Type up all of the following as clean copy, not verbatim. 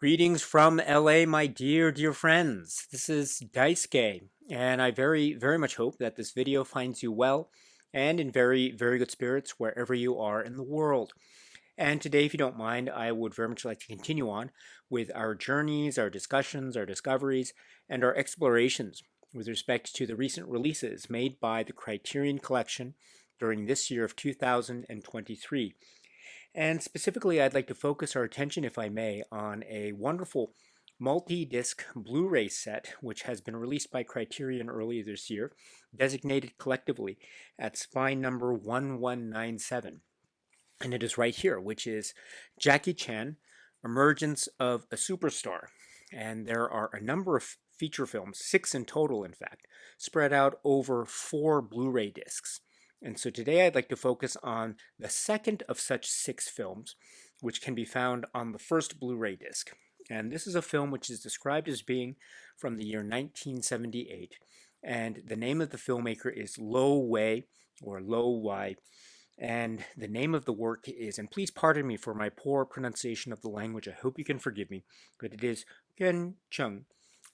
Greetings from LA, my dear friends. This is Daisuke, and I very much hope that this video finds you well and in very good spirits wherever you are in the world. And today, if you don't mind, I would very much like to continue on with our journeys, our discussions, our discoveries, and our explorations with respect to the recent releases made by the Criterion Collection during this year of 2023. And specifically, I'd like to focus our attention, if I may, on a wonderful multi-disc Blu-ray set which has been released by Criterion earlier this year, designated collectively at spine number 1197. And it is right here, which is Jackie Chan, Emergence of a Superstar. And there are a number of feature films, 6 in total in fact, spread out over 4 Blu-ray discs. And so today I'd like to focus on the second of such 6 films, which can be found on the first Blu-ray disc. And this is a film which is described as being from the year 1978. And the name of the filmmaker is Lo Wei, or Lo Wei. And the name of the work is, and please pardon me for my poor pronunciation of the language, I hope you can forgive me, but it is Yuan Cheng,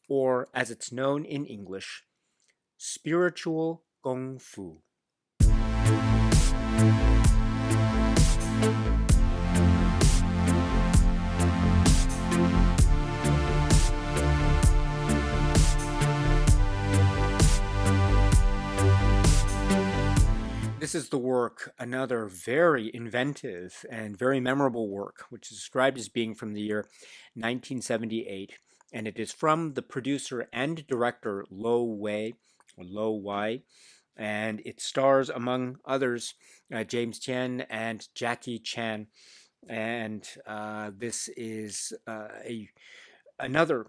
or as it's known in English, Spiritual Kung Fu. This is the work, another very inventive and very memorable work, which is described as being from the year 1978. And it is from the producer and director Lo Wei, or Lo Wei, and it stars, among others, James Tien and Jackie Chan. And this is another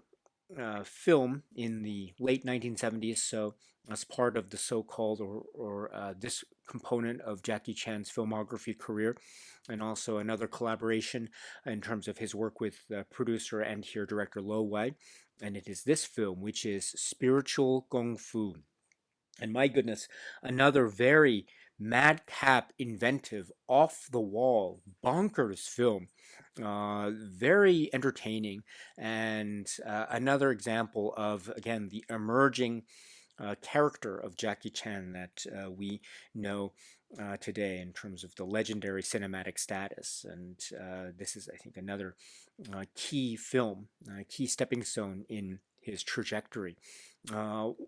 film in the late 1970s, so as part of the so-called or this component of Jackie Chan's filmography career, and also another collaboration in terms of his work with producer and here director Lo Wei. And it is this film, which is Spiritual Kung Fu. And my goodness, another very madcap, inventive, off-the-wall, bonkers film. Very entertaining, and another example of, again, the emerging character of Jackie Chan that we know today in terms of the legendary cinematic status. And this is, I think, another key film, key stepping stone in his trajectory.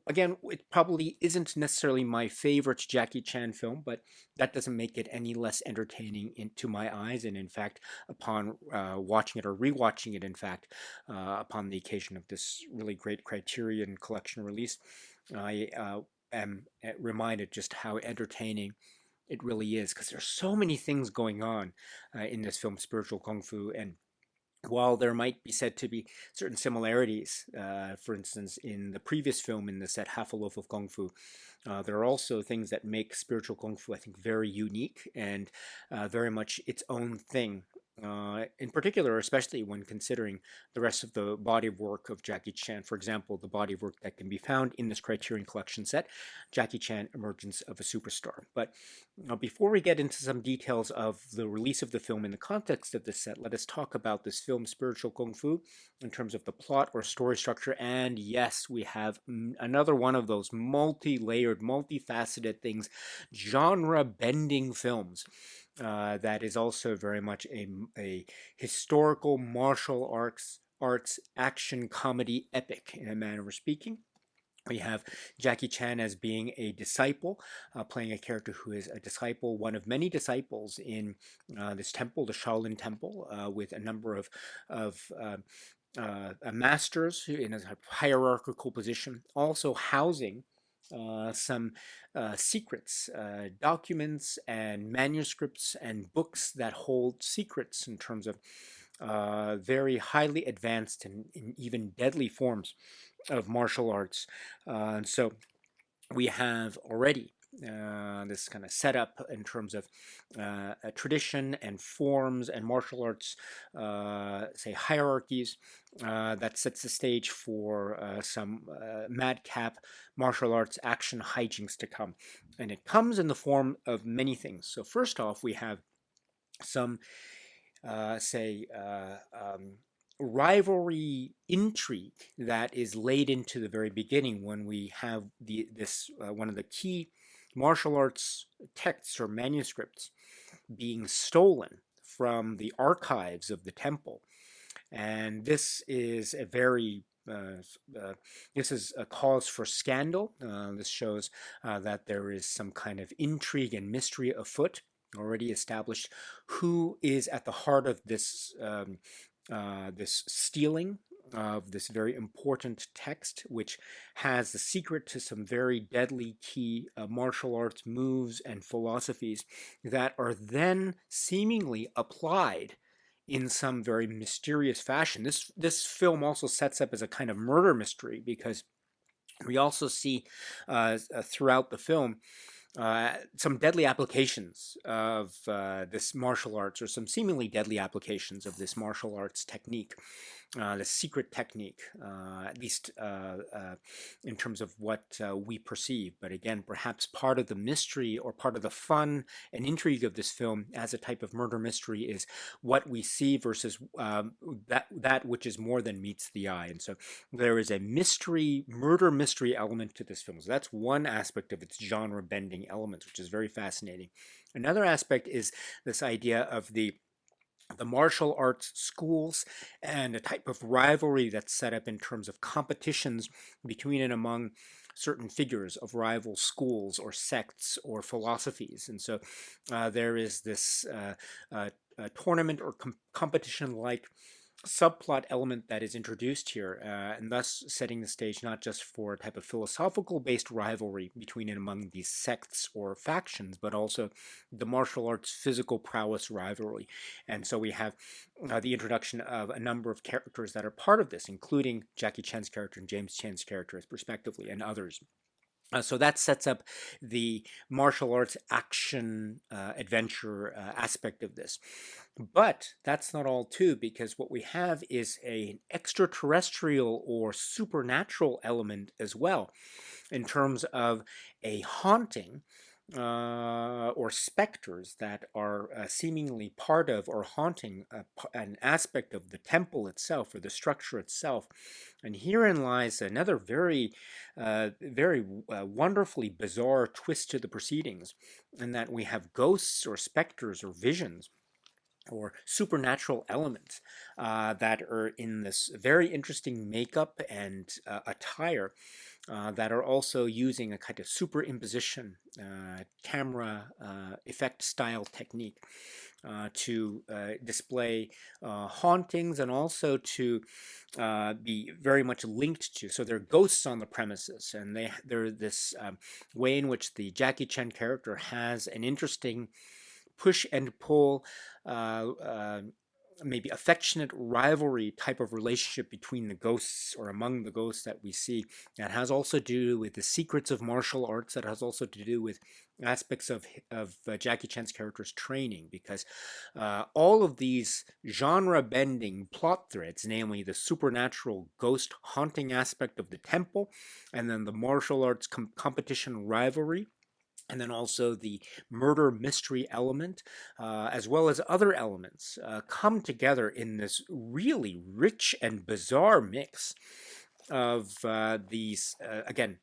Again, it probably isn't necessarily my favorite Jackie Chan film, but that doesn't make it any less entertaining to my eyes. And in fact, upon watching it or rewatching it, in fact, upon the occasion of this really great Criterion Collection release, I am reminded just how entertaining it really is, because there's so many things going on in this film, Spiritual Kung Fu. And while there might be said to be certain similarities, for instance, in the previous film in the set Half a Loaf of Kung Fu, there are also things that make Spiritual Kung Fu, I think, very unique and very much its own thing. In particular, especially when considering the rest of the body of work of Jackie Chan. For example, the body of work that can be found in this Criterion Collection set, Jackie Chan, Emergence of a Superstar. But before we get into some details of the release of the film in the context of this set, let us talk about this film, Spiritual Kung Fu, in terms of the plot or story structure. And yes, we have another one of those multi-layered, multifaceted things, genre-bending films. That is also very much a historical martial arts action comedy epic, in a manner of speaking. We have Jackie Chan as being a disciple, playing a character who is a disciple, one of many disciples in this temple, the Shaolin Temple, with a number of masters in a hierarchical position, also housing some secrets, documents and manuscripts and books that hold secrets in terms of very highly advanced and even deadly forms of martial arts. And so we have already this kind of setup in terms of a tradition and forms and martial arts, say, hierarchies that sets the stage for some madcap martial arts action hijinks to come. And it comes in the form of many things. So first off, we have some, say, rivalry intrigue that is laid into the very beginning when we have this one of the key martial arts texts or manuscripts being stolen from the archives of the temple. And this is a very this is a cause for scandal. This shows that there is some kind of intrigue and mystery afoot, already established. Who is at the heart of this this stealing of this very important text, which has the secret to some very deadly key martial arts moves and philosophies that are then seemingly applied in some very mysterious fashion. This film also sets up as a kind of murder mystery because we also see throughout the film some deadly applications of this martial arts, or some seemingly deadly applications of this martial arts technique, the secret technique, at least in terms of what we perceive. But again, perhaps part of the mystery or part of the fun and intrigue of this film as a type of murder mystery is what we see versus that which is more than meets the eye. And so there is a mystery, murder mystery element to this film. So that's one aspect of its genre bending elements, which is very fascinating. Another aspect is this idea of the martial arts schools and a type of rivalry that's set up in terms of competitions between and among certain figures of rival schools or sects or philosophies. And so there is this tournament or competition like subplot element that is introduced here, and thus setting the stage not just for a type of philosophical based rivalry between and among these sects or factions, but also the martial arts physical prowess rivalry. And so we have the introduction of a number of characters that are part of this, including Jackie Chan's character and James Chan's character, respectively, and others. So that sets up the martial arts action adventure aspect of this. But that's not all too, because what we have is an extraterrestrial or supernatural element as well, in terms of a haunting or specters that are seemingly part of or haunting an aspect of the temple itself or the structure itself. And herein lies another very, very wonderfully bizarre twist to the proceedings, in that we have ghosts or specters or visions or supernatural elements that are in this very interesting makeup and attire that are also using a kind of superimposition camera effect style technique to display hauntings and also to be very much linked to. So there are ghosts on the premises, and they're this way in which the Jackie Chan character has an interesting push and pull, maybe affectionate rivalry type of relationship between the ghosts or among the ghosts that we see, that has also to do with the secrets of martial arts, that has also to do with aspects of Jackie Chan's character's training, because all of these genre bending plot threads, namely the supernatural ghost haunting aspect of the temple and then the martial arts competition rivalry, and then also the murder mystery element, as well as other elements, come together in this really rich and bizarre mix of these, again,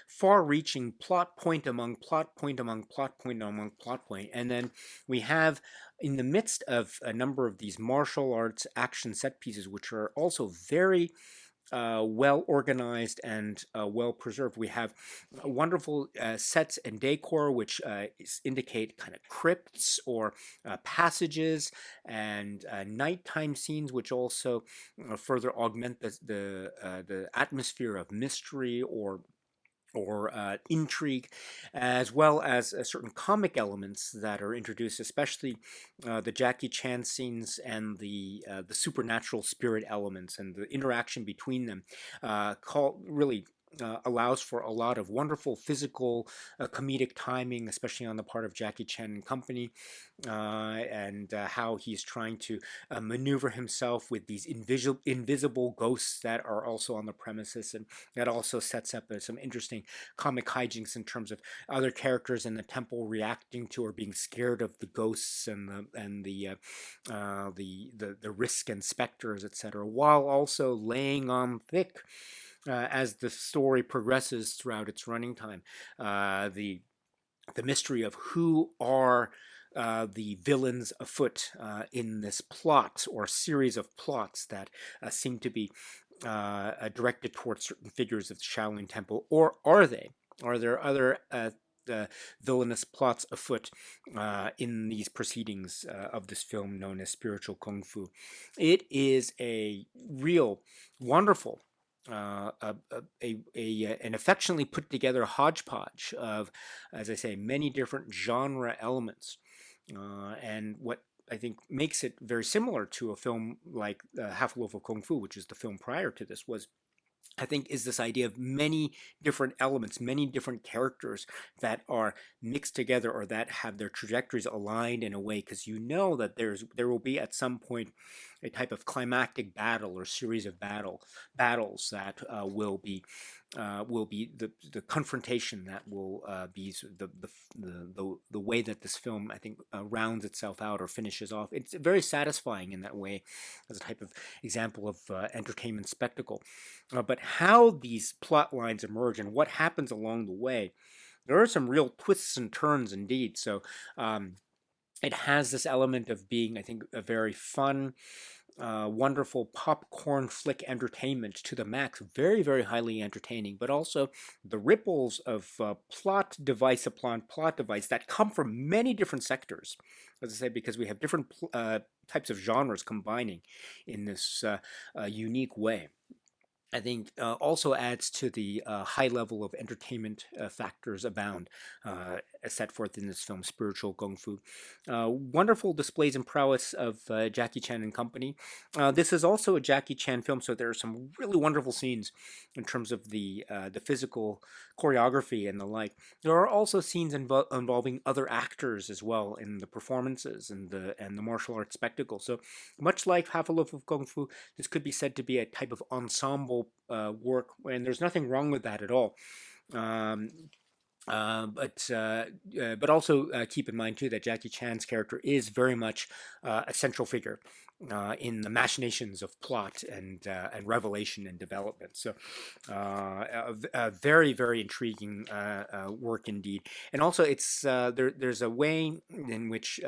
far-reaching plot point among plot point among plot point among plot point. And then we have, in the midst of a number of these martial arts action set pieces, which are also very well organized and well preserved. We have wonderful sets and decor which indicate kind of crypts or passages, and nighttime scenes which also further augment the atmosphere of mystery or intrigue, as well as certain comic elements that are introduced, especially the Jackie Chan scenes and the supernatural spirit elements and the interaction between them, really allows for a lot of wonderful physical, comedic timing, especially on the part of Jackie Chan and company, and how he's trying to maneuver himself with these invisible ghosts that are also on the premises, and that also sets up some interesting comic hijinks in terms of other characters in the temple reacting to or being scared of the ghosts and the risk and specters, etc., while also laying on thick as the story progresses throughout its running time. The mystery of who are the villains afoot in this plot or series of plots that seem to be directed towards certain figures of the Shaolin Temple, or are they? Are there other villainous plots afoot in these proceedings of this film known as Spiritual Kung Fu? It is a real, wonderful, an affectionately put together hodgepodge of, as I say, many different genre elements. And what I think makes it very similar to a film like Half a Loaf of Kung Fu, which is the film prior to this, was, I think, is this idea of many different elements, many different characters that are mixed together or that have their trajectories aligned in a way, because you know that there will be at some point a type of climactic battle or series of battles that will be the confrontation that will be the way that this film, I think, rounds itself out or finishes off. It's very satisfying in that way as a type of example of entertainment spectacle. But how these plot lines emerge and what happens along the way, there are some real twists and turns indeed. So it has this element of being, I think, a very fun, wonderful popcorn flick entertainment to the max, very, very highly entertaining, but also the ripples of plot device upon plot device that come from many different sectors, as I say, because we have different types of genres combining in this unique way. I think also adds to the high level of entertainment factors abound, as set forth in this film, Spiritual Kung Fu. Wonderful displays and prowess of Jackie Chan and company. This is also a Jackie Chan film, so there are some really wonderful scenes in terms of the physical choreography and the like. There are also scenes involving other actors as well in the performances and the martial arts spectacle. So much like Half a Loaf of Kung Fu, this could be said to be a type of ensemble work, and there's nothing wrong with that at all. Um, but also keep in mind too that Jackie Chan's character is very much a central figure in the machinations of plot and revelation and development. So a very, very intriguing work indeed. And also it's there's a way in which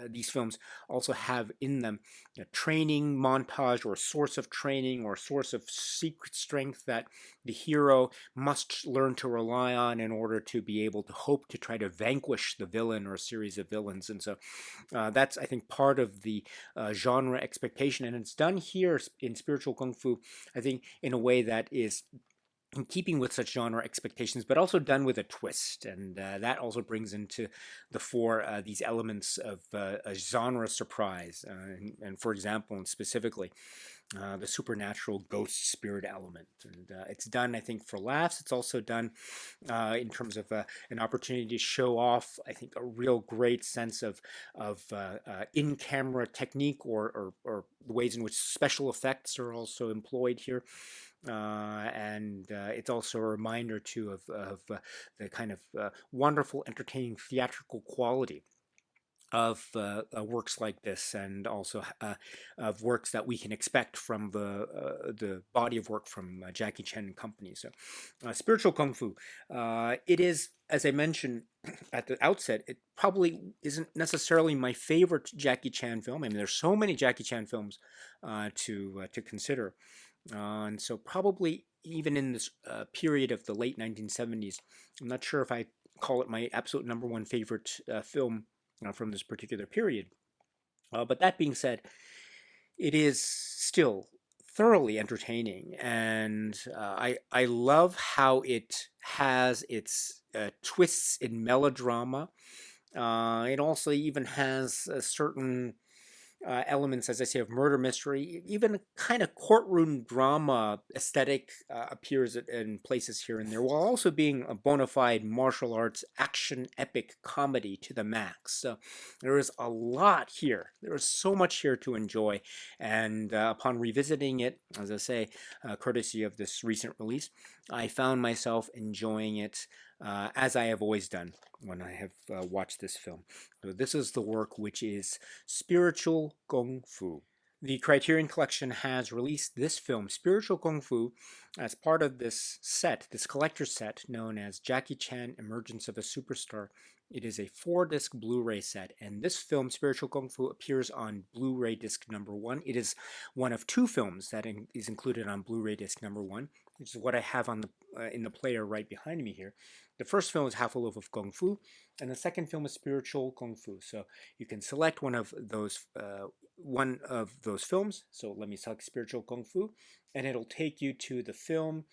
these films also have in them a training montage or a source of training or a source of secret strength that the hero must learn to rely on in order to be able to hope to try to vanquish the villain or a series of villains. And so that's, I think, part of the genre expectation. And it's done here in Spiritual Kung Fu, I think, in a way that is in keeping with such genre expectations, but also done with a twist. And that also brings into the fore these elements of a genre surprise. And for example, and specifically, the supernatural ghost spirit element. And it's done, I think, for laughs. It's also done in terms of an opportunity to show off, I think, a real great sense of in-camera technique or the ways in which special effects are also employed here. And it's also a reminder too of the kind of wonderful, entertaining theatrical quality of works like this, and also of works that we can expect from the body of work from Jackie Chan and company. So, Spiritual Kung Fu. It is, as I mentioned at the outset, it probably isn't necessarily my favorite Jackie Chan film. I mean, there's so many Jackie Chan films to consider, and so probably even in this period of the late 1970s, I'm not sure if I call it my absolute number one favorite film from this particular period. But that being said, it is still thoroughly entertaining, and I love how it has its twists in melodrama. It also even has a certain elements, as I say, of murder mystery, even a kind of courtroom drama aesthetic appears in places here and there, while also being a bona fide martial arts action epic comedy to the max. So there is a lot here. There is so much here to enjoy, and upon revisiting it, as I say, courtesy of this recent release, I found myself enjoying it as I have always done when I have watched this film. So this is the work which is Spiritual Kung Fu. The Criterion Collection has released this film, Spiritual Kung Fu, as part of this set, this collector's set known as Jackie Chan Emergence of a Superstar. It is a 4-disc Blu-ray set, and this film, Spiritual Kung Fu, appears on Blu-ray disc number 1. It is one of 2 films that is included on Blu-ray disc number 1, which is what I have on the in the player right behind me here. The first film is Half a Loaf of Kung Fu, and the second film is Spiritual Kung Fu. So you can select one of those films. So let me select Spiritual Kung Fu, and it'll take you to the film,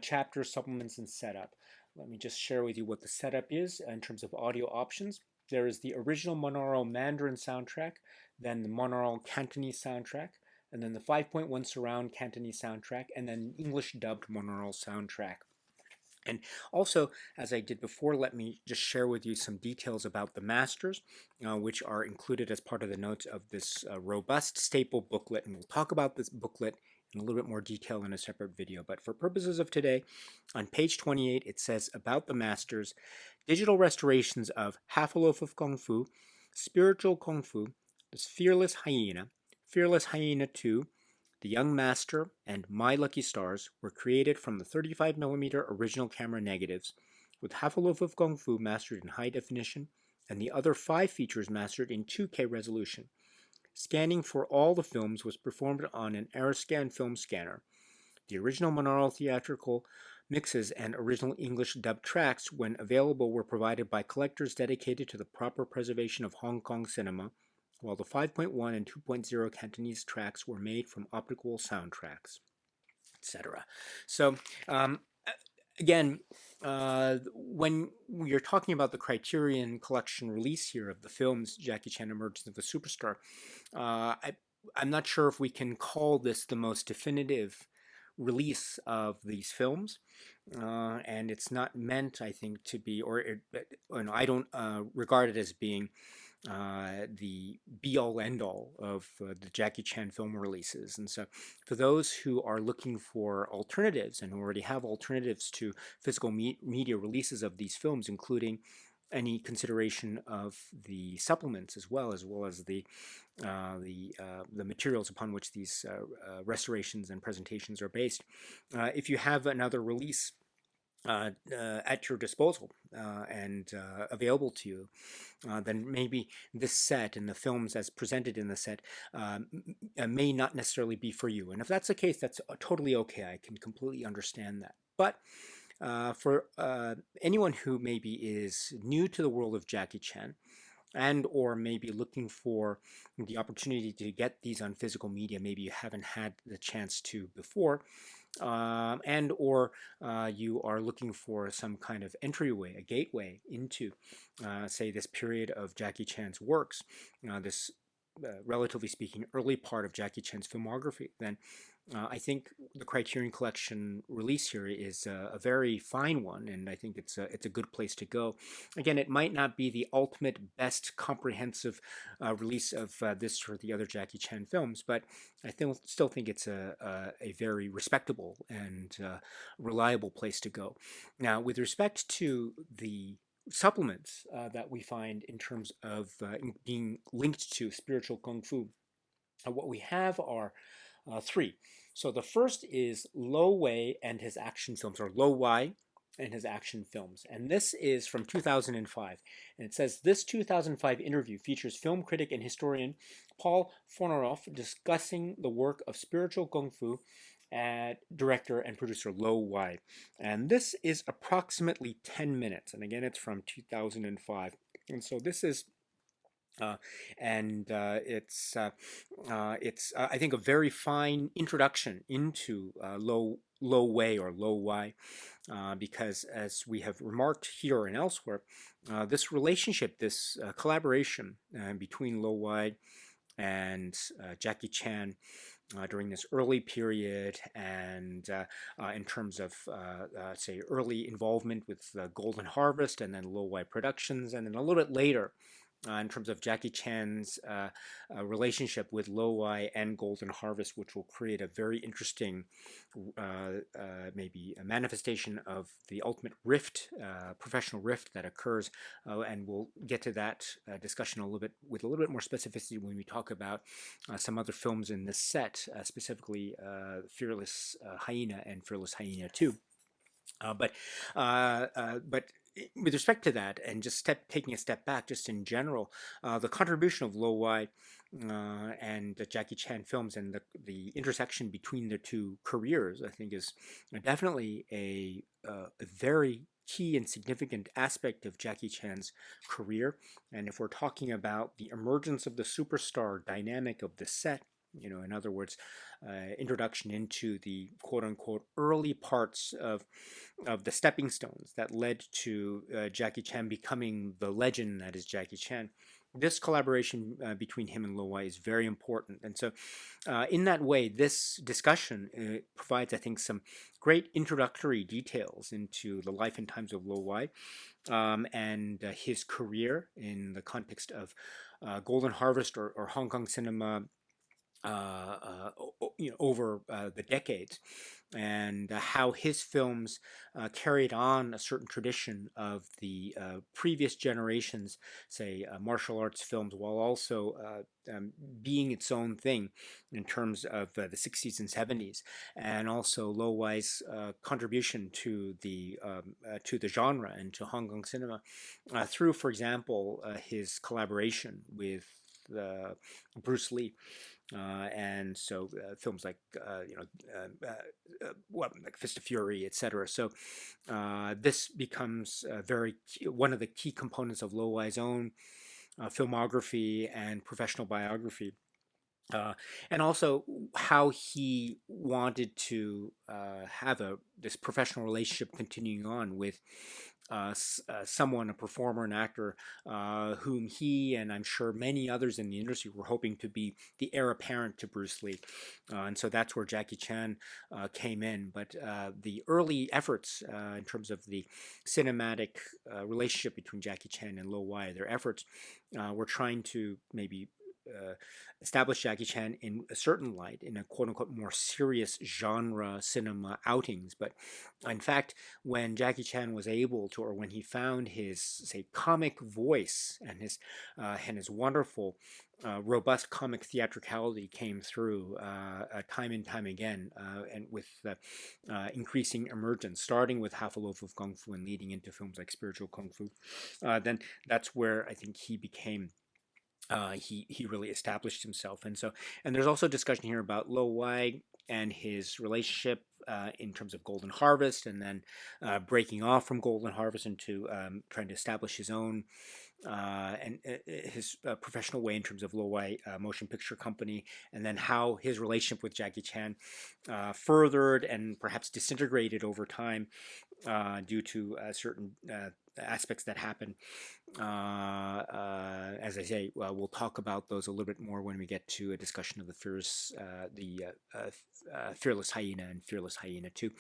chapter, supplements, and setup. Let me just share with you what the setup is in terms of audio options. There is the original monaural Mandarin soundtrack, then the monaural Cantonese soundtrack, and then the 5.1 surround Cantonese soundtrack, and then English dubbed monaural soundtrack. And also, as I did before, let me just share with you some details about the masters, which are included as part of the notes of this robust staple booklet. And we'll talk about this booklet in a little bit more detail in a separate video. But for purposes of today, on page 28, it says about the masters, digital restorations of Half a Loaf of Kung Fu, Spiritual Kung Fu, The Fearless Hyena, Fearless Hyena 2, The Young Master, and My Lucky Stars were created from the 35mm original camera negatives, with Half a Loaf of Kung Fu mastered in high definition, and the other 5 features mastered in 2K resolution. Scanning for all the films was performed on an Aeroscan film scanner. The original monaural theatrical mixes and original English dubbed tracks, when available, were provided by collectors dedicated to the proper preservation of Hong Kong cinema, while the 5.1 and 2.0 Cantonese tracks were made from optical soundtracks, etc. So, again, when you're talking about the Criterion Collection release here of the films Jackie Chan Emergence of a Superstar, I'm not sure if we can call this the most definitive release of these films. And it's not meant, I think, to be, I don't regard it as being the be-all end-all of the Jackie Chan film releases. And so for those who are looking for alternatives and who already have alternatives to physical media releases of these films, including any consideration of the supplements as well as the materials upon which these restorations and presentations are based, if you have another release at your disposal and available to you, then maybe this set and the films as presented in the set may not necessarily be for you. And if that's the case, that's totally okay. I can completely understand that. But for anyone who maybe is new to the world of Jackie Chan, and or maybe looking for the opportunity to get these on physical media, maybe you haven't had the chance to before, and or you are looking for some kind of entryway, a gateway into, say, this period of Jackie Chan's works, this relatively speaking early part of Jackie Chan's filmography, then I think the Criterion Collection release here is a very fine one, and I think it's a good place to go. Again, it might not be the ultimate best comprehensive release of this or the other Jackie Chan films, but I still think it's a very respectable and reliable place to go. Now, with respect to the supplements that we find in terms of being linked to Spiritual Kung Fu, what we have are 3. So the first is Lo Wei and his action films, or Lo Wei and his action films. And this is from 2005. And it says, this 2005 interview features film critic and historian Paul Fornoroff discussing the work of Spiritual Kung Fu director and producer Lo Wei. And this is approximately 10 minutes. And again, it's from 2005. And so this is it's I think a very fine introduction into Lo Wei or Lo Wei, because as we have remarked here and elsewhere, this relationship, this collaboration between Lo Wei and Jackie Chan during this early period, and in terms of, say, early involvement with Golden Harvest and then Lo Wei Productions, and then a little bit later, in terms of Jackie Chan's relationship with Lo Wei and Golden Harvest, which will create a very interesting, maybe a manifestation of the ultimate rift, professional rift that occurs, and we'll get to that discussion a little bit with a little bit more specificity when we talk about some other films in this set, specifically Fearless Hyena and Fearless Hyena 2. But with respect to that, and just taking a step back, just in general, the contribution of Lo Wei and the Jackie Chan films and the intersection between the two careers, I think, is definitely a very key and significant aspect of Jackie Chan's career. And if we're talking about the emergence of the superstar dynamic of the set, in other words, introduction into the quote unquote early parts of the stepping stones that led to Jackie Chan becoming the legend that is Jackie Chan. This collaboration between him and Lo Wei is very important. And so, in that way, this discussion provides, I think, some great introductory details into the life and times of Lo Wei and his career in the context of Golden Harvest or Hong Kong cinema over the decades, and how his films carried on a certain tradition of the previous generations, say, martial arts films, while also being its own thing in terms of the 60s and 70s, and also Lo Wei's contribution to the genre and to Hong Kong cinema through, for example, his collaboration with Bruce Lee. And so films like like Fist of Fury, etc. So this becomes one of the key components of Lo Wei's own filmography and professional biography. And also how he wanted to have this professional relationship continuing on with someone, a performer, an actor, whom he and I'm sure many others in the industry were hoping to be the heir apparent to Bruce Lee. And so that's where Jackie Chan came in. But the early efforts in terms of the cinematic relationship between Jackie Chan and Lo Wei, their efforts were trying to maybe establish Jackie Chan in a certain light, in a quote unquote more serious genre cinema outings. But in fact, when Jackie Chan was able to, or when he found his, say, comic voice and his wonderful, robust comic theatricality came through time and time again, and with increasing emergence, starting with Half a Loaf of Kung Fu and leading into films like Spiritual Kung Fu, then that's where I think he became he really established himself. And there's also discussion here about Lo Wei and his relationship in terms of Golden Harvest, and then breaking off from Golden Harvest into trying to establish his own and his professional way in terms of Lo Wei Motion Picture Company, and then how his relationship with Jackie Chan furthered and perhaps disintegrated over time due to certain aspects that happen. As I say, we'll talk about those a little bit more when we get to a discussion of Fearless Hyena and Fearless Hyena 2.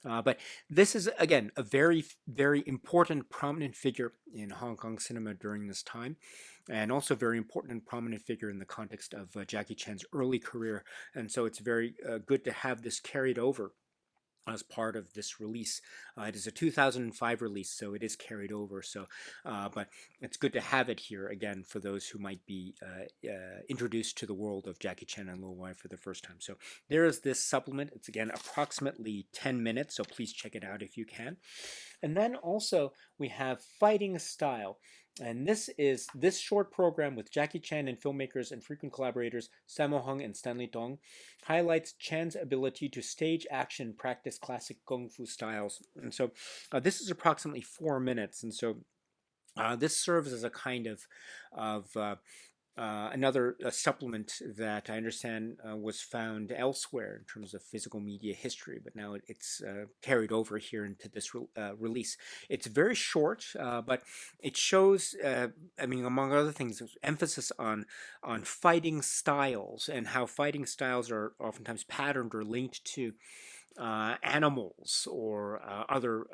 But this is, again, a very, very important, prominent figure in Hong Kong cinema during this time, and also very important and prominent figure in the context of Jackie Chan's early career. And so it's very good to have this carried over as part of this release. It is a 2005 release, so it is carried over. So, but it's good to have it here again for those who might be introduced to the world of Jackie Chan and Lo Wei for the first time. So there is this supplement. It's again approximately 10 minutes, so please check it out if you can. And then also we have Fighting Style. And this short program with Jackie Chan and filmmakers and frequent collaborators Sammo Hung and Stanley Dong highlights Chan's ability to stage action, practice classic kung fu styles. And so this is approximately 4 minutes. And so this serves as a kind of another supplement that I understand was found elsewhere in terms of physical media history, but now it's carried over here into this release. It's very short, but it shows, I mean, among other things, emphasis on fighting styles and how fighting styles are oftentimes patterned or linked to animals or other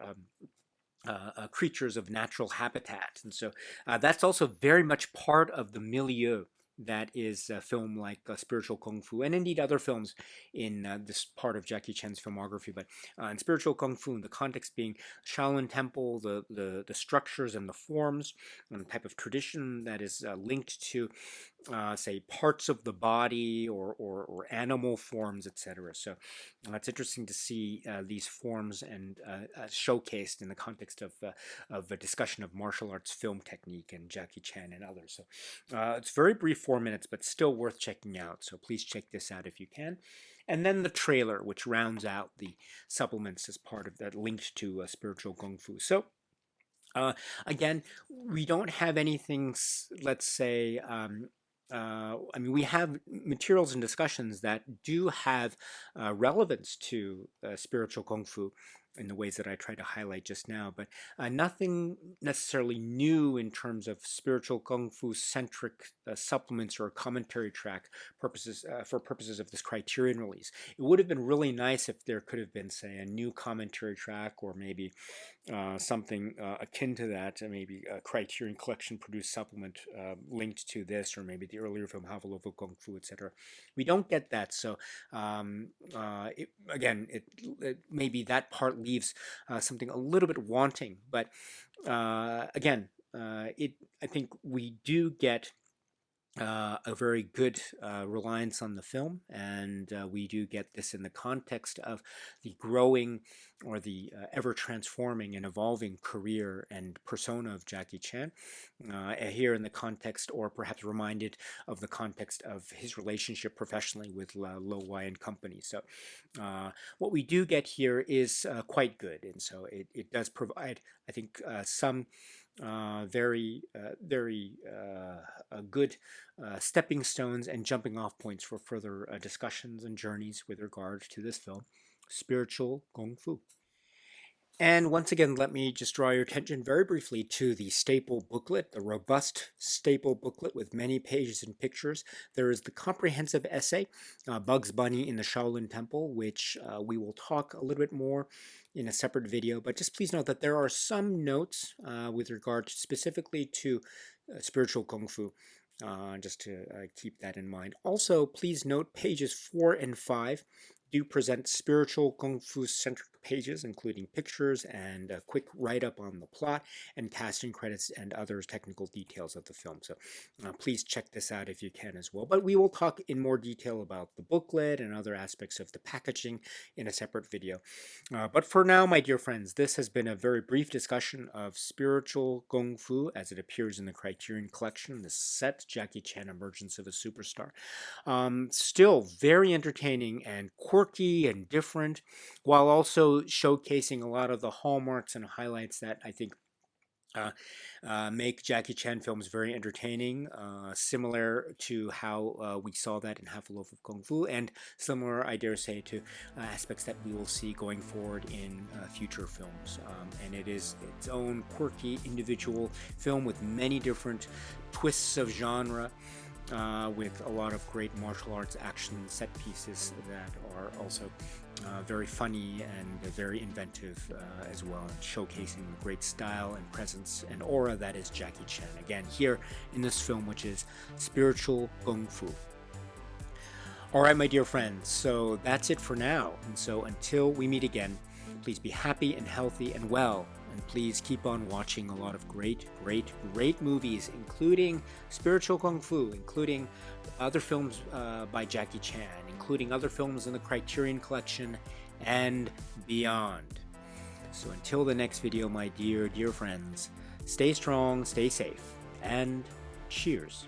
creatures of natural habitat. And so that's also very much part of the milieu that is a film like Spiritual Kung Fu, and indeed other films in this part of Jackie Chan's filmography. But in Spiritual Kung Fu, the context being Shaolin Temple, the structures and the forms, and the type of tradition that is linked to, say, parts of the body or animal forms, etc. So it's interesting to see these forms and showcased in the context of a discussion of martial arts film technique and Jackie Chan and others. So it's very brief, 4 minutes, but still worth checking out. So please check this out if you can. And then the trailer, which rounds out the supplements as part of that linked to Spiritual Kung Fu. So again, we don't have anything, let's say, I mean, we have materials and discussions that do have relevance to spiritual kung fu in the ways that I tried to highlight just now, but nothing necessarily new in terms of spiritual kung fu centric supplements or commentary track purposes for purposes of this Criterion release. It would have been really nice if there could have been, say, a new commentary track or maybe something akin to that, maybe a Criterion Collection produced supplement linked to this, or maybe the earlier film Havelovo Kung Fu, etc. We don't get that, so again, maybe that part leaves something a little bit wanting, but again, I think we do get a very good reliance on the film, and we do get this in the context of the growing or the ever-transforming and evolving career and persona of Jackie Chan, here in the context, or perhaps reminded of the context of his relationship professionally with Lo Wei and company. So what we do get here is quite good, and so it does provide, I think, some very good stepping stones and jumping off points for further discussions and journeys with regard to this film, Spiritual Kung Fu. And once again, let me just draw your attention very briefly to the staple booklet, the robust staple booklet with many pages and pictures. There is the comprehensive essay, Bugs Bunny in the Shaolin Temple, which we will talk a little bit more in a separate video, but just please note that there are some notes with regard specifically to spiritual kung fu, just to keep that in mind. Also, please note pages 4 and 5 do present spiritual kung fu centric pages, including pictures and a quick write-up on the plot and casting credits and other technical details of the film. So please check this out if you can as well. But we will talk in more detail about the booklet and other aspects of the packaging in a separate video. But for now, my dear friends, this has been a very brief discussion of spiritual kung fu as it appears in the Criterion Collection, the set Jackie Chan Emergence of a Superstar. Still very entertaining and quirky and different, while also showcasing a lot of the hallmarks and highlights that I think make Jackie Chan films very entertaining, similar to how we saw that in Half a Loaf of Kung Fu, and similar, I dare say, to aspects that we will see going forward in future films. And it is its own quirky individual film with many different twists of genre, with a lot of great martial arts action set pieces that are also very funny and very inventive as well, and showcasing the great style and presence and aura that is Jackie Chan. Again, here in this film, which is Spiritual Kung Fu. All right, my dear friends, so that's it for now. And so until we meet again, please be happy and healthy and well. And please keep on watching a lot of great movies, including Spiritual Kung Fu, including other films by Jackie Chan, including other films in the Criterion Collection, and beyond. So until the next video, my dear friends, stay strong, stay safe, and cheers.